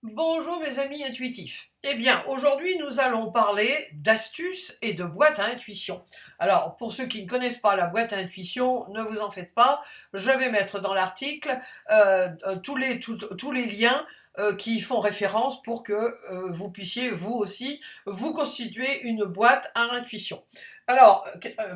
Bonjour mes amis intuitifs. Eh bien, aujourd'hui nous allons parler d'astuces et de boîtes à intuition. Alors, pour ceux qui ne connaissent pas la boîte à intuition, ne vous en faites pas, je vais mettre dans l'article tous les liens qui font référence pour que vous puissiez vous aussi vous constituer une boîte à intuition. Alors,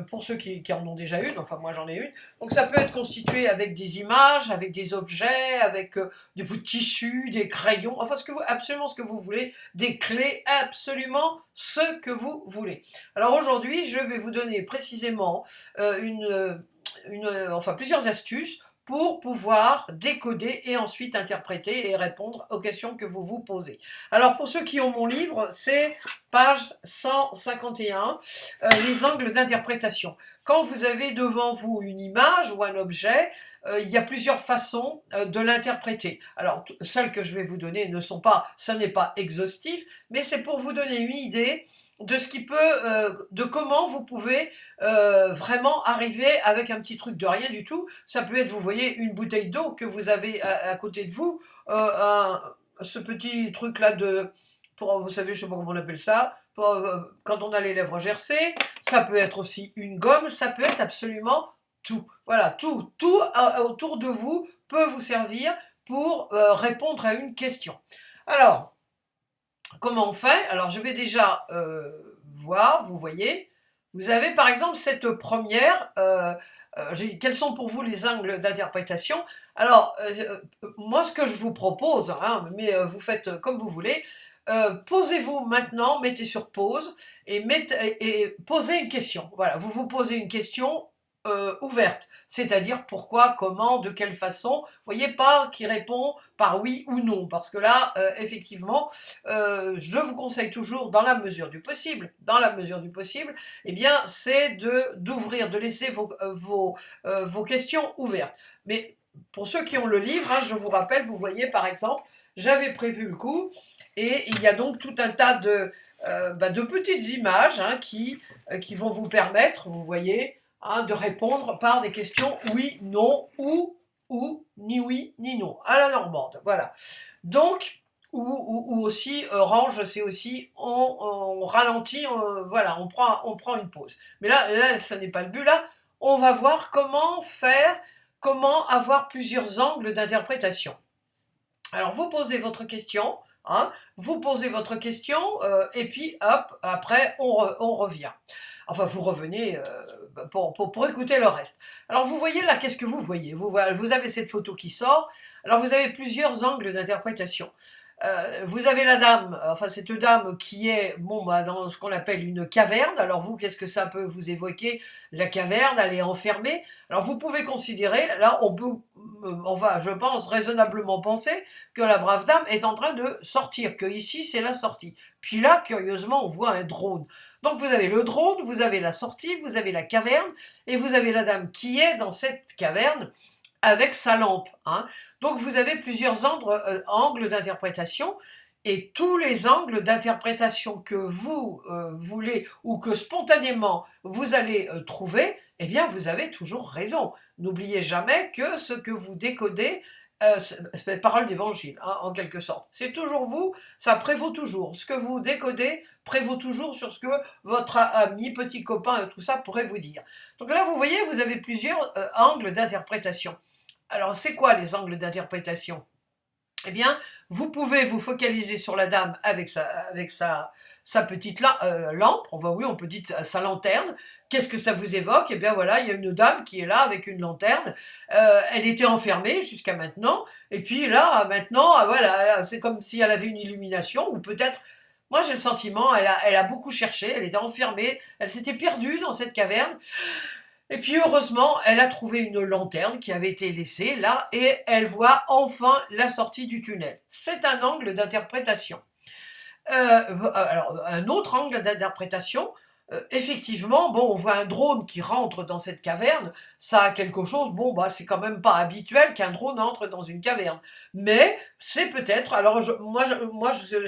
pour ceux qui en ont déjà une, enfin moi j'en ai une, donc ça peut être constitué avec des images, avec des objets, avec des bouts de tissu, des crayons, enfin absolument ce que vous voulez, des clés, absolument ce que vous voulez. Alors aujourd'hui, je vais vous donner précisément enfin plusieurs astuces pour pouvoir décoder et ensuite interpréter et répondre aux questions que vous vous posez. Alors pour ceux qui ont mon livre, c'est page 151, les angles d'interprétation. Quand vous avez devant vous une image ou un objet, il y a plusieurs façons de l'interpréter. Alors celles que je vais vous donner ça n'est pas exhaustif, mais c'est pour vous donner une idée de ce qui peut, de comment vous pouvez vraiment arriver avec un petit truc de rien du tout. Ça peut être, vous voyez, une bouteille d'eau que vous avez à côté de vous, ce petit truc là vous savez, je sais pas comment on appelle ça, quand on a les lèvres gercées. Ça peut être aussi une gomme, ça peut être absolument tout. Voilà, tout autour de vous peut vous servir pour répondre à une question. Alors, comment on fait? Alors, je vais déjà voir, vous voyez. Vous avez par exemple cette première. Quels sont pour vous les angles d'interprétation? Alors, moi, ce que je vous propose, hein, mais vous faites comme vous voulez. Posez-vous maintenant, mettez sur pause et posez une question. Voilà, vous vous posez une question ouverte, c'est-à-dire pourquoi, comment, de quelle façon. Voyez pas qui répond par oui ou non, parce que là, effectivement, je vous conseille toujours, dans la mesure du possible, eh bien, c'est d'ouvrir, de laisser vos questions ouvertes. Mais pour ceux qui ont le livre, hein, je vous rappelle, vous voyez par exemple, j'avais prévu le coup, et il y a donc tout un tas de petites images hein, qui vont vous permettre, vous voyez, hein, de répondre par des questions oui, non, ou, ni oui, ni non, à la normande. Voilà. Donc, ou aussi, range, c'est aussi, on ralentit, voilà, on prend une pause. Mais là, ce n'est pas le but. Là, on va voir comment avoir plusieurs angles d'interprétation. Alors, vous posez votre question, hein, vous posez votre question, et puis hop, après, on revient. Enfin, vous revenez pour écouter le reste. Alors, vous voyez là, qu'est-ce que vous voyez? Vous avez cette photo qui sort. Alors, vous avez plusieurs angles d'interprétation. Vous avez la dame, enfin cette dame qui est bon bah, dans ce qu'on appelle une caverne. Alors vous, qu'est-ce que ça peut vous évoquer? La caverne, elle est enfermée. Alors vous pouvez considérer, là on va, je pense, raisonnablement penser que la brave dame est en train de sortir, que ici c'est la sortie. Puis là, curieusement, on voit un drone. Donc vous avez le drone, vous avez la sortie, vous avez la caverne, et vous avez la dame qui est dans cette caverne avec sa lampe. Hein. Donc vous avez plusieurs angles d'interprétation, et tous les angles d'interprétation que vous voulez ou que spontanément vous allez trouver, eh bien vous avez toujours raison. N'oubliez jamais que ce que vous décodez, c'est parole d'évangile, hein, en quelque sorte. C'est toujours vous, ça prévaut toujours. Ce que vous décodez prévaut toujours sur ce que votre ami, petit copain, tout ça pourrait vous dire. Donc là, vous voyez, vous avez plusieurs angles d'interprétation. Alors, c'est quoi les angles d'interprétation? Eh bien, vous pouvez vous focaliser sur la dame avec sa petite lampe, oui, on peut dire sa lanterne. Qu'est-ce que ça vous évoque? Eh bien voilà, il y a une dame qui est là avec une lanterne. Elle était enfermée jusqu'à maintenant, et puis là, maintenant, voilà, c'est comme si elle avait une illumination, ou peut-être, moi j'ai le sentiment, elle a beaucoup cherché, elle était enfermée, elle s'était perdue dans cette caverne, et puis heureusement, elle a trouvé une lanterne qui avait été laissée là et elle voit enfin la sortie du tunnel. C'est un angle d'interprétation. Alors, un autre angle d'interprétation, effectivement, bon, on voit un drone qui rentre dans cette caverne, ça a quelque chose, bon, bah, c'est quand même pas habituel qu'un drone entre dans une caverne. Mais c'est peut-être, alors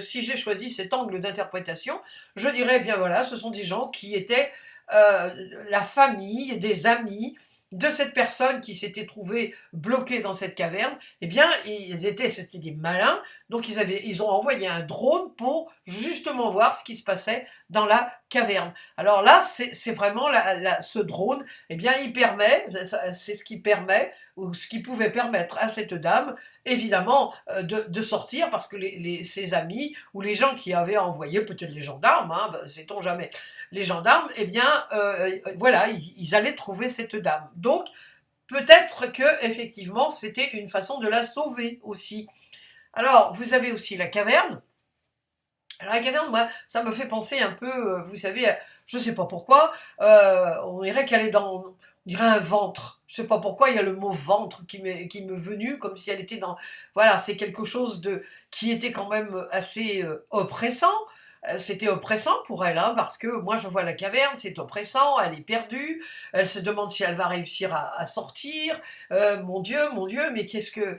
si j'ai choisi cet angle d'interprétation, je dirais, eh bien voilà, ce sont des gens qui étaient la famille, des amis, de cette personne qui s'était trouvée bloquée dans cette caverne, eh bien, c'était des malins, donc ils ont envoyé un drone pour justement voir ce qui se passait dans la caverne. Alors là, c'est vraiment ce drone, eh bien, il permet, c'est ce qui permet, ou ce qui pouvait permettre à cette dame, évidemment, de sortir, parce que ses amis, ou les gens qui avaient envoyé, peut-être les gendarmes, hein, sait-on jamais, les gendarmes, eh bien, voilà, ils allaient trouver cette dame. Donc, peut-être que effectivement, c'était une façon de la sauver aussi. Alors, vous avez aussi la caverne. Alors, la caverne, moi, ça me fait penser un peu, vous savez, je sais pas pourquoi, on dirait qu'elle est on dirait un ventre. Je sais pas pourquoi, il y a le mot ventre qui m'est venu, comme si elle était dans, voilà, c'est quelque chose qui était quand même assez oppressant. C'était oppressant pour elle, hein, parce que moi je vois la caverne, c'est oppressant, elle est perdue, elle se demande si elle va réussir à sortir. Mon Dieu, mais qu'est-ce que,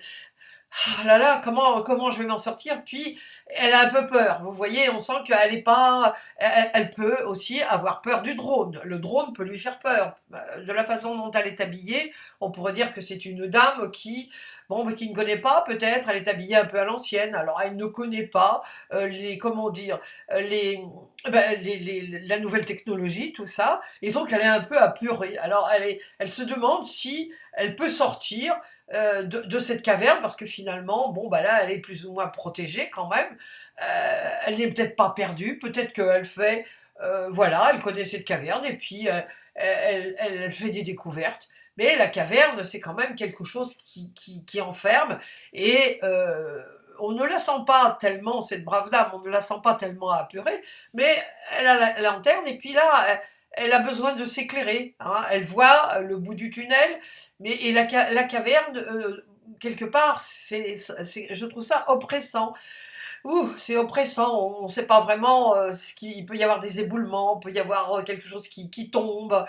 ah là là, comment je vais m'en sortir? Puis, elle a un peu peur. Vous voyez, on sent qu'elle est pas, elle peut aussi avoir peur du drone. Le drone peut lui faire peur. De la façon dont elle est habillée, on pourrait dire que c'est une dame bon, mais qui ne connaît pas, peut-être, elle est habillée un peu à l'ancienne. Alors, elle ne connaît pas comment dire, la nouvelle technologie, tout ça. Et donc, elle est un peu apeurée. Alors, elle se demande si elle peut sortir de cette caverne, parce que finalement, bon, bah là, elle est plus ou moins protégée quand même. Elle n'est peut-être pas perdue, peut-être qu'elle fait, voilà, elle connaît cette caverne et puis elle fait des découvertes. Mais la caverne, c'est quand même quelque chose qui enferme et on ne la sent pas tellement, cette brave dame, on ne la sent pas tellement apeurée, mais elle a la lanterne et puis là, elle a besoin de s'éclairer, hein. Elle voit le bout du tunnel, et la caverne, quelque part, je trouve ça oppressant. Ouh, c'est oppressant, on ne sait pas vraiment il peut y avoir des éboulements, il peut y avoir quelque chose qui tombe,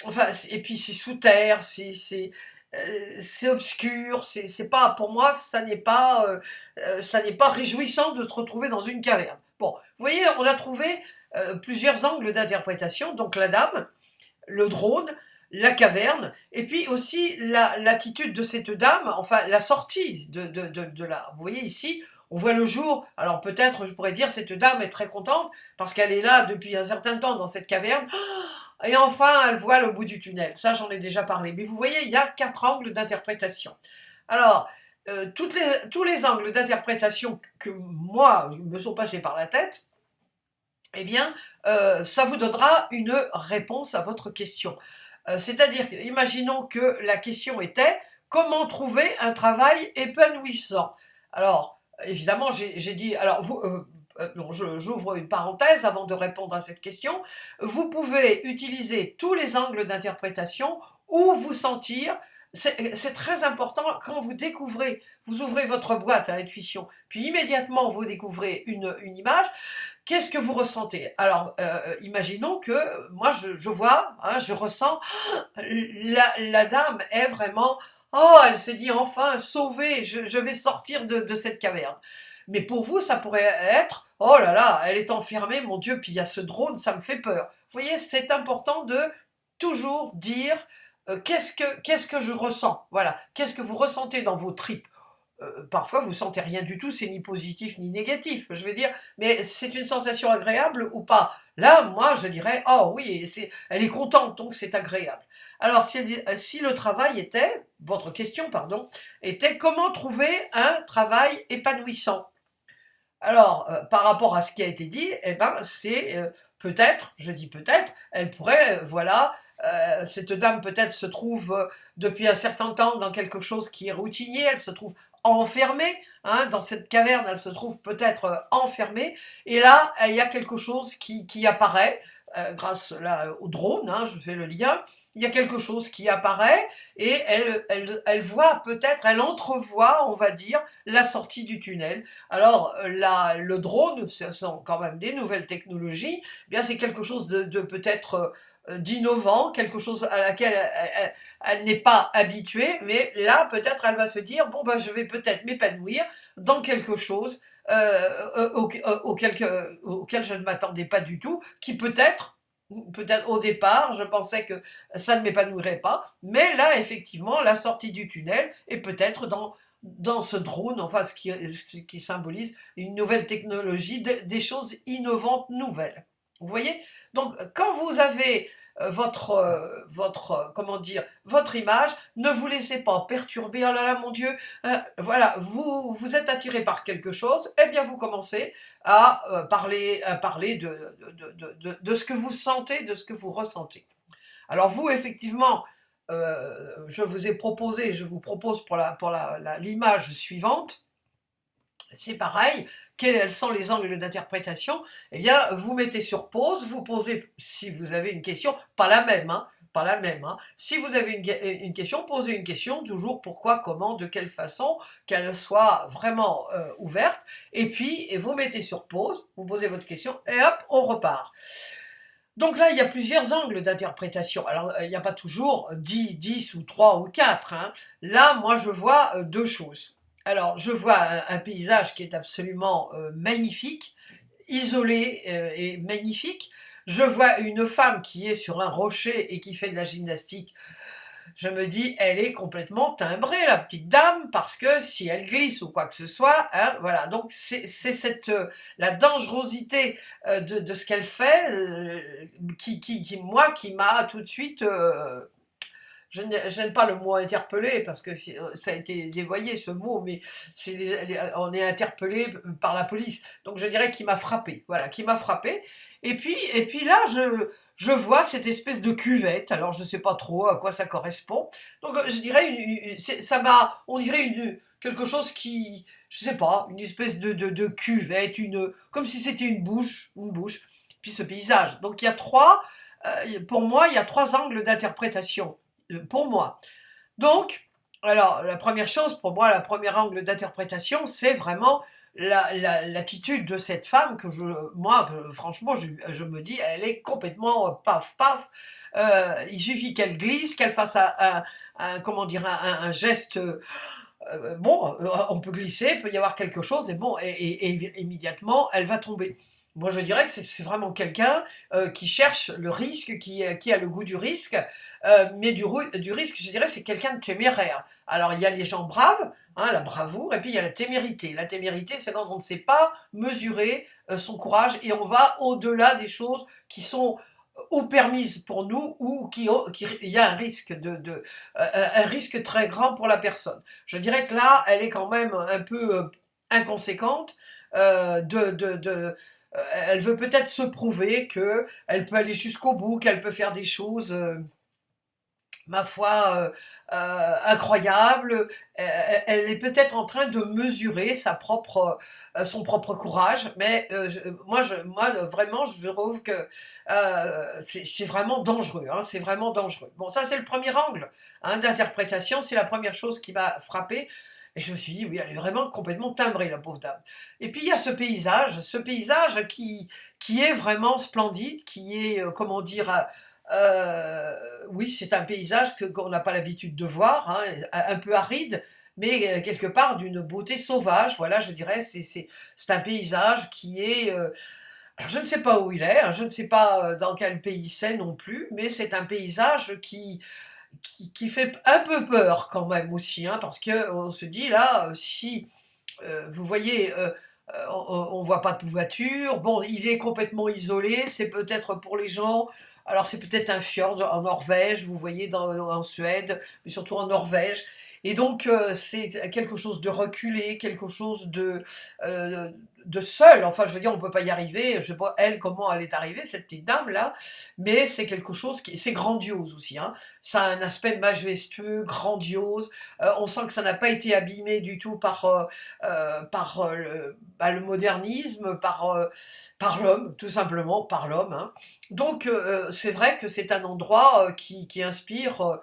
enfin, et puis c'est sous terre, c'est obscur, c'est pas, pour moi, ça n'est pas réjouissant de se retrouver dans une caverne. Bon, vous voyez, on a trouvé plusieurs angles d'interprétation, donc la dame, le drone, la caverne, et puis aussi l'attitude de cette dame, enfin la sortie de la... Vous voyez ici, on voit le jour, alors peut-être je pourrais dire cette dame est très contente parce qu'elle est là depuis un certain temps dans cette caverne, et enfin elle voit le bout du tunnel, ça j'en ai déjà parlé, mais vous voyez il y a 4 angles d'interprétation. Alors, tous les angles d'interprétation que moi me sont passés par la tête, eh bien, ça vous donnera une réponse à votre question. C'est-à-dire, imaginons que la question était comment trouver un travail épanouissant. Alors, évidemment, j'ai dit, alors non, j'ouvre une parenthèse avant de répondre à cette question. Vous pouvez utiliser tous les angles d'interprétation ou vous sentir. C'est très important quand vous ouvrez votre boîte à intuition, puis immédiatement vous découvrez une image. Qu'est-ce que vous ressentez? Alors, imaginons que moi, je vois, hein, je ressens, la dame est vraiment, oh, elle s'est dit enfin sauvée, je vais sortir de cette caverne. Mais pour vous, ça pourrait être, oh là là, elle est enfermée, mon Dieu, puis il y a ce drone, ça me fait peur. Vous voyez, c'est important de toujours dire qu'est-ce que je ressens, voilà, qu'est-ce que vous ressentez dans vos tripes. Parfois vous sentez rien du tout, c'est ni positif ni négatif, je veux dire, mais c'est une sensation agréable ou pas? Là, moi, je dirais, oh oui, elle est contente, donc c'est agréable. Alors, si le travail était, votre question, pardon, était comment trouver un travail épanouissant? Alors, par rapport à ce qui a été dit, eh ben, c'est peut-être, je dis peut-être, elle pourrait, voilà, cette dame peut-être se trouve depuis un certain temps dans quelque chose qui est routinier, elle se trouve enfermée, hein, dans cette caverne, elle se trouve peut-être enfermée, et là, il y a quelque chose qui apparaît, grâce là, au drone, hein, je fais le lien, il y a quelque chose qui apparaît, et elle voit peut-être, elle entrevoit, on va dire, la sortie du tunnel. Alors, le drone, ce sont quand même des nouvelles technologies, eh bien c'est quelque chose de peut-être d'innovant, quelque chose à laquelle elle n'est pas habituée, mais là, peut-être, elle va se dire, bon, ben, je vais peut-être m'épanouir dans quelque chose auquel je ne m'attendais pas du tout, qui peut-être Peut-être au départ, je pensais que ça ne m'épanouirait pas, mais là, effectivement, la sortie du tunnel est peut-être dans ce drone, enfin, ce qui symbolise une nouvelle technologie, des choses innovantes nouvelles. Vous voyez? Donc, quand vous avez comment dire, votre image, ne vous laissez pas perturber. Oh là là, mon Dieu, voilà, vous êtes attiré par quelque chose, eh bien, vous commencez à parler de ce que vous sentez, de ce que vous ressentez. Alors vous, effectivement, je vous propose pour l'image suivante, c'est pareil, quels sont les angles d'interprétation? Eh bien, vous mettez sur pause, vous posez, si vous avez une question, pas la même, hein, pas la même. Hein. Si vous avez une question, posez une question, toujours pourquoi, comment, de quelle façon, qu'elle soit vraiment ouverte, et puis vous mettez sur pause, vous posez votre question, et hop, on repart. Donc là, il y a plusieurs angles d'interprétation. Alors, il n'y a pas toujours 10 ou 3 ou 4. Hein. Là, moi, je vois deux choses. Alors, je vois un paysage qui est absolument magnifique, isolé et magnifique. Je vois une femme qui est sur un rocher et qui fait de la gymnastique. Je me dis, elle est complètement timbrée, la petite dame, parce que si elle glisse ou quoi que ce soit, hein, voilà. Donc c'est cette la dangerosité de ce qu'elle fait qui m'a tout de suite j'aime pas le mot interpellé parce que ça a été dévoyé ce mot, mais on est interpellé par la police. Donc je dirais qu'il m'a frappé, voilà, qui m'a frappé. Et puis là, je vois cette espèce de cuvette. Alors je sais pas trop à quoi ça correspond. Donc je dirais on dirait quelque chose qui, je sais pas, une espèce de cuvette, comme si c'était une bouche. Puis ce paysage. Donc il y a pour moi, il y a trois angles d'interprétation pour moi. Donc, alors, la première chose, pour moi, la première angle d'interprétation, c'est vraiment l'attitude de cette femme franchement, je me dis, elle est complètement paf, paf. Il suffit qu'elle glisse, qu'elle fasse comment dire, un geste. Bon, on peut glisser, il peut y avoir quelque chose, et bon, et immédiatement, elle va tomber. Moi, je dirais que c'est vraiment quelqu'un qui cherche le risque, qui a le goût du risque, mais du risque, je dirais, c'est quelqu'un de téméraire. Alors, il y a les gens braves, hein, la bravoure, et puis il y a la témérité. La témérité, c'est quand on ne sait pas mesurer son courage et on va au-delà des choses qui sont ou permises pour nous ou il y a un risque un risque très grand pour la personne. Je dirais que là, elle est quand même un peu inconséquente. Euh, de, de, de, Elle veut peut-être se prouver qu'elle peut aller jusqu'au bout, qu'elle peut faire des choses ma foi, incroyable. Elle est peut-être en train de mesurer son propre courage, mais moi, vraiment, je trouve que c'est vraiment dangereux. Hein, c'est vraiment dangereux. Bon, ça, c'est le premier angle hein, d'interprétation. C'est la première chose qui m'a frappée. Et je me suis dit, oui, elle est vraiment complètement timbrée, la pauvre dame. Et puis il y a ce paysage qui est vraiment splendide, qui est, comment dire, oui, c'est un paysage qu'on n'a pas l'habitude de voir, hein, un peu aride, mais quelque part d'une beauté sauvage. Voilà, je dirais, c'est un paysage qui est. Alors je ne sais pas où il est, hein, je ne sais pas dans quel pays c'est non plus, mais c'est un paysage qui fait un peu peur quand même aussi, hein, parce que on se dit là, si vous voyez. On voit pas de voiture. Bon, il est complètement isolé. C'est peut-être pour les gens. Alors c'est peut-être un fjord en Norvège, vous voyez, en Suède, mais surtout en Norvège. Et donc c'est quelque chose de reculé, quelque chose de seul. Enfin, je veux dire, on peut pas y arriver. Je sais pas elle comment elle est arrivée, cette petite dame là, mais c'est quelque chose c'est grandiose aussi. Hein. Ça a un aspect majestueux, grandiose. On sent que ça n'a pas été abîmé du tout par le modernisme, par l'homme, tout simplement, par l'homme. Hein. Donc c'est vrai que c'est un endroit qui inspire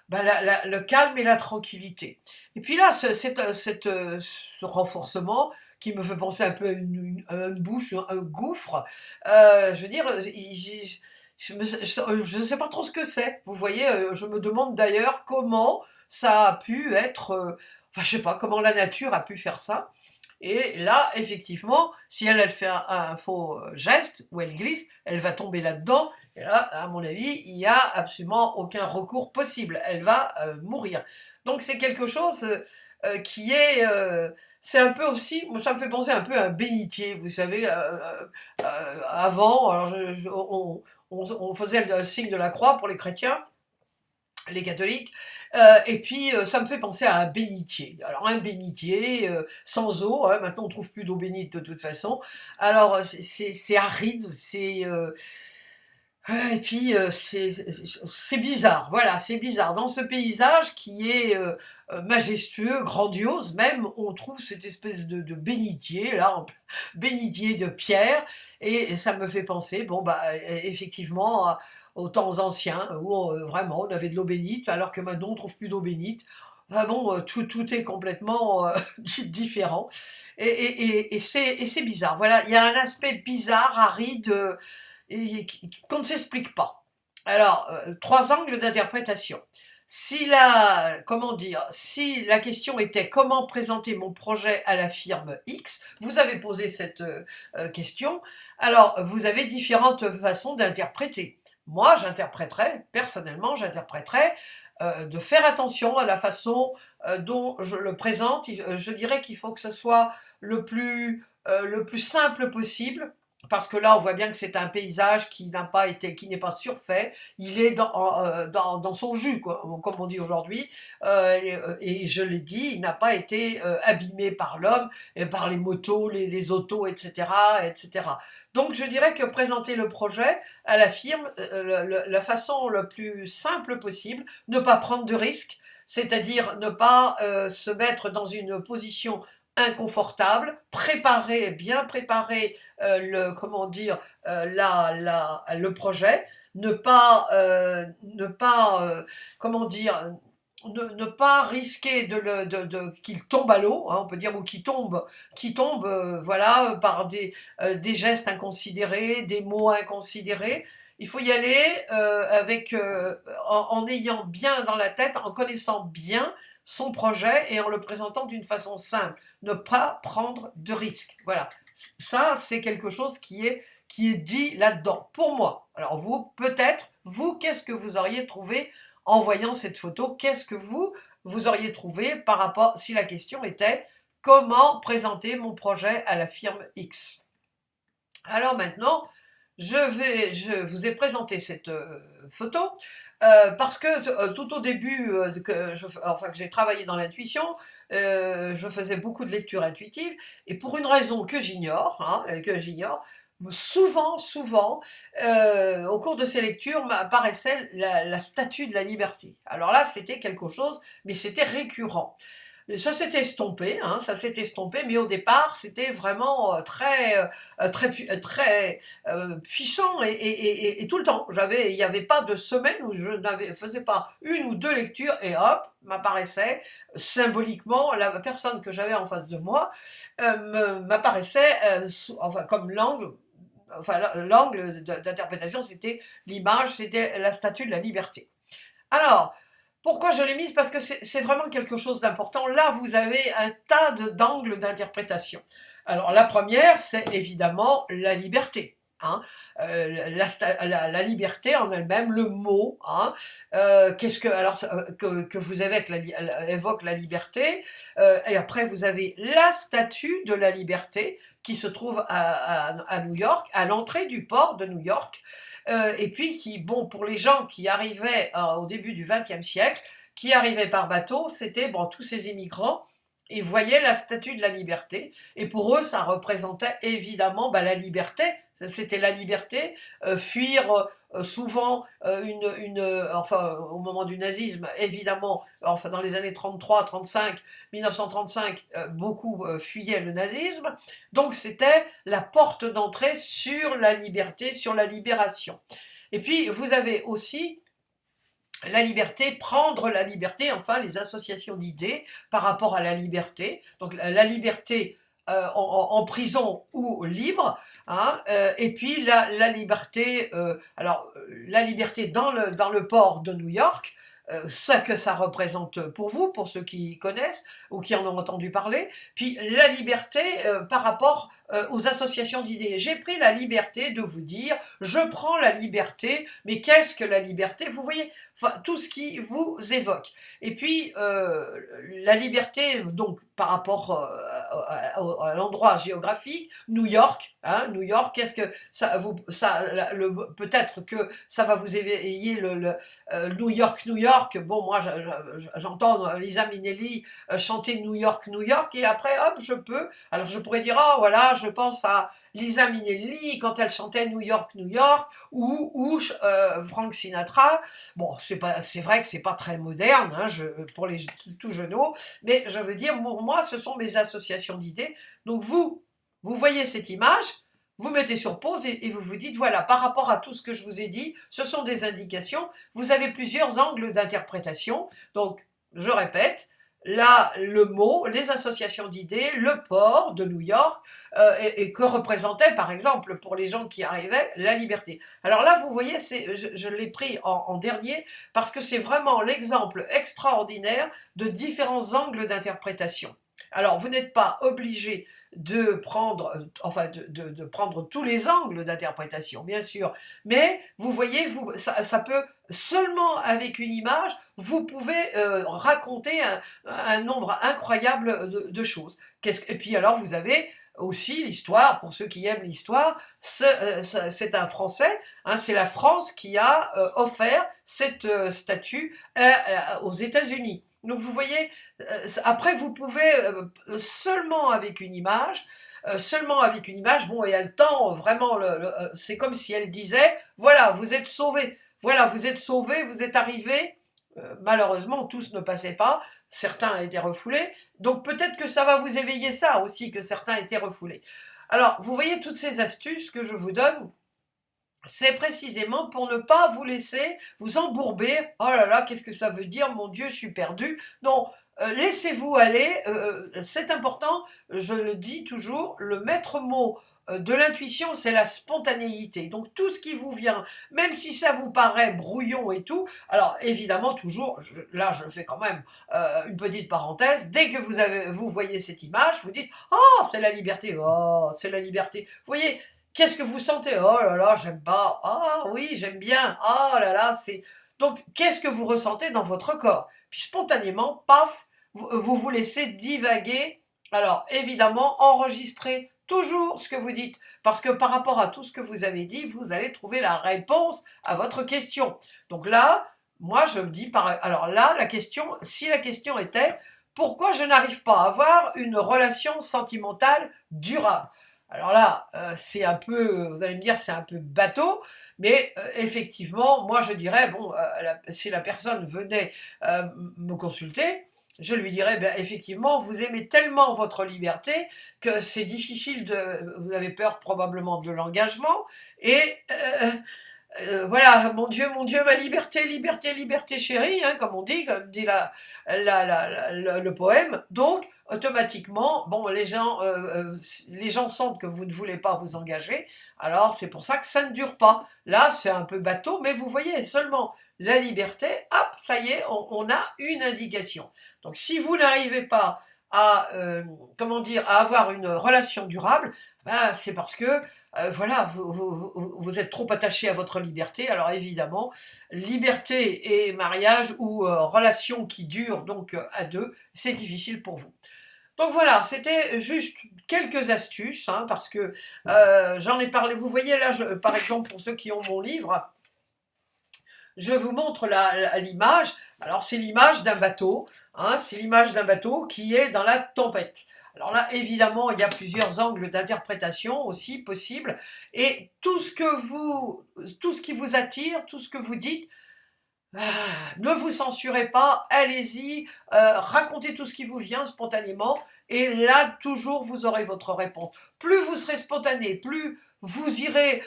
le calme et la tranquillité. Et puis là, ce renforcement qui me fait penser un peu à une bouche, un gouffre, je veux dire, je ne sais pas trop ce que c'est. Vous voyez, je me demande d'ailleurs comment ça a pu être, enfin je sais pas, comment la nature a pu faire ça. Et là, effectivement, si elle fait un faux geste, ou elle glisse, elle va tomber là-dedans, et là, à mon avis, il n'y a absolument aucun recours possible, elle va mourir. Donc c'est quelque chose qui est... c'est un peu aussi, ça me fait penser un peu à un bénitier, vous savez, avant, alors on faisait le signe de la croix pour les chrétiens, les catholiques, et puis ça me fait penser à un bénitier. Alors un bénitier sans eau, hein, maintenant on trouve plus d'eau bénite de toute façon. Alors c'est aride, c'est et puis c'est bizarre. Voilà, c'est bizarre. Dans ce paysage qui est majestueux, grandiose même, on trouve cette espèce de bénitier là, bénitier de pierre, et ça me fait penser, bon bah effectivement aux temps anciens où vraiment on avait de l'eau bénite, alors que maintenant on trouve plus d'eau bénite. Ah bon, tout est complètement différent, et c'est bizarre. Voilà, il y a un aspect bizarre, aride, et qu'on ne s'explique pas. Alors, trois angles d'interprétation. Si la, comment dire, si la question était comment présenter mon projet à la firme X, vous avez posé cette question, alors vous avez différentes façons d'interpréter. Moi, j'interpréterais, personnellement, j'interpréterais de faire attention à la façon dont je le présente. Je dirais qu'il faut que ce soit le plus simple possible, parce que là, on voit bien que c'est un paysage qui n'a pas été, qui n'est pas surfait. Il est dans son jus, quoi, comme on dit aujourd'hui. Et je l'ai dit, il n'a pas été abîmé par l'homme, et par les motos, les autos, etc., etc. Donc, je dirais que présenter le projet à la firme, la façon la plus simple possible, ne pas prendre de risques, c'est-à-dire ne pas se mettre dans une position inconfortable, bien préparer comment dire, le projet, ne pas comment dire, ne pas risquer qu'il tombe à l'eau, hein, on peut dire, ou qui tombe voilà, par des gestes inconsidérés, des mots inconsidérés. Il faut y aller en ayant bien dans la tête, en connaissant bien son projet et en le présentant d'une façon simple. Ne pas prendre de risques. Voilà. Ça, c'est quelque chose qui est dit là-dedans, pour moi. Alors vous, peut-être, vous, qu'est-ce que vous auriez trouvé en voyant cette photo? Qu'est-ce que vous auriez trouvé par rapport, si la question était comment présenter mon projet à la firme X? Alors maintenant, je vous ai présenté cette photo parce que tout au début que j'ai travaillé dans l'intuition, je faisais beaucoup de lecture intuitive, et pour une raison que j'ignore, souvent, au cours de ces lectures m'apparaissait la statue de la liberté. Alors là, c'était quelque chose, mais c'était récurrent. Ça s'est estompé, hein, ça s'est estompé, mais au départ, c'était vraiment très puissant, et tout le temps. Il n'y avait pas de semaine où je ne faisais pas une ou deux lectures, et hop, m'apparaissait symboliquement la personne que j'avais en face de moi, m'apparaissait, enfin, comme l'angle. Enfin, l'angle d'interprétation, c'était l'image, c'était la statue de la liberté. Alors, pourquoi je l'ai mise? Parce que c'est vraiment quelque chose d'important. Là, vous avez un tas d'angles d'interprétation. Alors, la première, c'est évidemment la liberté. Hein, la liberté en elle-même, le mot, hein, que vous avez évoque la liberté, et après vous avez la statue de la liberté qui se trouve à New York, à l'entrée du port de New York. Et puis bon, pour les gens qui arrivaient au début du XXe siècle, qui arrivaient par bateau, c'était bon, tous ces immigrants, ils voyaient la statue de la liberté, et pour eux, ça représentait évidemment la liberté. C'était la liberté, fuir souvent enfin au moment du nazisme, évidemment, enfin dans les années 33, 35, 1935, beaucoup fuyaient le nazisme. Donc c'était la porte d'entrée sur la liberté, sur la libération. Et puis vous avez aussi la liberté, prendre la liberté, enfin les associations d'idées par rapport à la liberté. Donc la liberté en prison ou libre, hein, et puis la liberté, la liberté dans le port de New York, ce que ça représente pour vous, pour ceux qui connaissent ou qui en ont entendu parler, puis la liberté par rapport aux associations d'idées. J'ai pris la liberté de vous dire, je prends la liberté, mais qu'est-ce que la liberté? Vous voyez, enfin, tout ce qui vous évoque. Et puis, la liberté, donc, par rapport à l'endroit géographique, New York, hein, New York, qu'est-ce que ça vous, peut-être que ça va vous éveiller New York, New York. Bon, moi, j'entends Lisa Minnelli chanter New York, New York, et après, hop, je peux. Alors, je pourrais dire, oh, voilà, je pense à Lisa Minnelli quand elle chantait New York, New York, ou Frank Sinatra. Bon, c'est vrai que c'est pas très moderne, hein, pour les tout jeuneaux, mais je veux dire, pour moi, ce sont mes associations d'idées. Donc vous voyez cette image, vous mettez sur pause et vous vous dites, voilà, par rapport à tout ce que je vous ai dit, ce sont des indications. Vous avez plusieurs angles d'interprétation. Donc, je répète, là, le mot, les associations d'idées, le port de New York, et que représentait, par exemple, pour les gens qui arrivaient, la liberté. Alors là, vous voyez, je l'ai pris en dernier parce que c'est vraiment l'exemple extraordinaire de différents angles d'interprétation. Alors, vous n'êtes pas obligé de prendre, de prendre tous les angles d'interprétation, bien sûr, mais vous voyez, ça peut, seulement avec une image, vous pouvez raconter un nombre incroyable de choses. Et puis alors, vous avez aussi l'histoire, pour ceux qui aiment l'histoire, c'est un Français, hein, c'est la France qui a offert cette statue aux États-Unis. Donc vous voyez, après vous pouvez seulement avec une image, bon, et elle tend vraiment, c'est comme si elle disait, voilà, vous êtes sauvés, voilà, vous êtes sauvés, vous êtes arrivés, malheureusement tous ne passaient pas, certains étaient refoulés, donc peut-être que ça va vous éveiller ça aussi, que certains étaient refoulés. Alors, vous voyez toutes ces astuces que je vous donne, c'est précisément pour ne pas vous laisser vous embourber. Oh là là, qu'est-ce que ça veut dire? Mon Dieu, je suis perdu. Non, laissez-vous aller. C'est important, je le dis toujours, le maître mot de l'intuition, c'est la spontanéité. Donc tout ce qui vous vient, même si ça vous paraît brouillon et tout, alors évidemment toujours, là je fais quand même une petite parenthèse, dès que vous voyez cette image, vous dites « Oh, c'est la liberté, oh, c'est la liberté ». Vous voyez, qu'est-ce que vous sentez? Oh là là, j'aime pas. Ah oui, j'aime bien. Oh là là, c'est... Donc, qu'est-ce que vous ressentez dans votre corps? Puis spontanément, paf, vous laissez divaguer. Alors, évidemment, enregistrez toujours ce que vous dites, parce que par rapport à tout ce que vous avez dit, vous allez trouver la réponse à votre question. Donc là, moi, je me dis... Alors là, si la question était « Pourquoi je n'arrive pas à avoir une relation sentimentale durable ?» Alors là, c'est un peu, vous allez me dire, c'est un peu bateau, mais effectivement, moi je dirais, bon, si la personne venait me consulter, je lui dirais, ben, effectivement, vous aimez tellement votre liberté que c'est difficile vous avez peur probablement de l'engagement, et voilà, mon Dieu, ma liberté, liberté, liberté chérie, hein, comme dit le poème. Donc, automatiquement, bon, les gens sentent que vous ne voulez pas vous engager, alors c'est pour ça que ça ne dure pas. Là, c'est un peu bateau, mais vous voyez, seulement la liberté, hop, ça y est, on a une indication. Donc, si vous n'arrivez pas à, à avoir une relation durable, ben, c'est parce que voilà, vous êtes trop attaché à votre liberté. Alors évidemment, liberté et mariage ou relation qui dure donc à deux, c'est difficile pour vous. Donc voilà, c'était juste quelques astuces, hein, parce que j'en ai parlé. Vous voyez là, par exemple, pour ceux qui ont mon livre, je vous montre l'image. Alors c'est l'image d'un bateau, hein, c'est l'image d'un bateau qui est dans la tempête. Alors là, évidemment, il y a plusieurs angles d'interprétation aussi possibles, et tout ce qui vous attire, tout ce que vous dites, ne vous censurez pas, allez-y, racontez tout ce qui vous vient spontanément, et là, toujours, vous aurez votre réponse. Plus vous serez spontané, plus vous irez,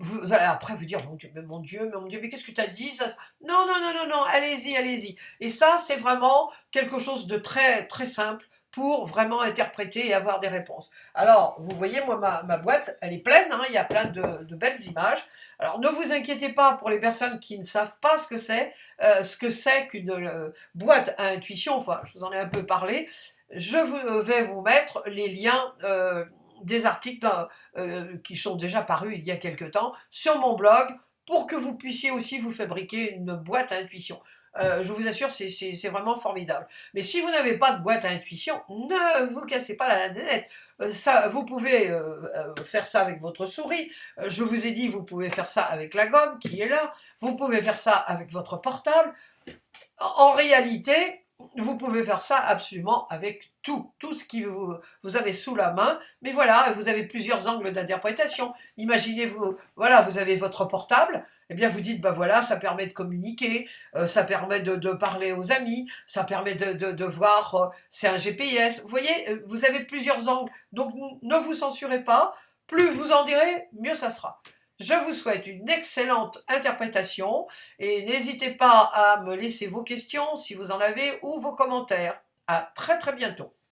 vous allez après vous dire, mon Dieu, mais qu'est-ce que tu as dit ça? Non, non, non, non, non, allez-y, allez-y. Et ça, c'est vraiment quelque chose de très, très simple pour vraiment interpréter et avoir des réponses. Alors, vous voyez, moi, ma boîte, elle est pleine, hein, il y a plein de belles images. Alors, ne vous inquiétez pas pour les personnes qui ne savent pas ce que c'est qu'une boîte à intuition, enfin, je vous en ai un peu parlé. Je vais vous mettre les liens des articles qui sont déjà parus il y a quelque temps sur mon blog pour que vous puissiez aussi vous fabriquer une boîte à intuition. Je vous assure, c'est vraiment formidable. Mais si vous n'avez pas de boîte à intuition, ne vous cassez pas la tête. Ça, vous pouvez faire ça avec votre souris. Je vous ai dit, vous pouvez faire ça avec la gomme qui est là. Vous pouvez faire ça avec votre portable. En réalité, vous pouvez faire ça absolument avec tout ce qui vous avez sous la main. Mais voilà, vous avez plusieurs angles d'interprétation. Imaginez-vous, voilà, vous avez votre portable, eh bien vous dites, bah voilà, ça permet de communiquer, ça permet de parler aux amis, ça permet de voir, c'est un GPS. Vous voyez, vous avez plusieurs angles. Donc ne vous censurez pas, plus vous en direz, mieux ça sera. Je vous souhaite une excellente interprétation et n'hésitez pas à me laisser vos questions si vous en avez ou vos commentaires. À très très bientôt.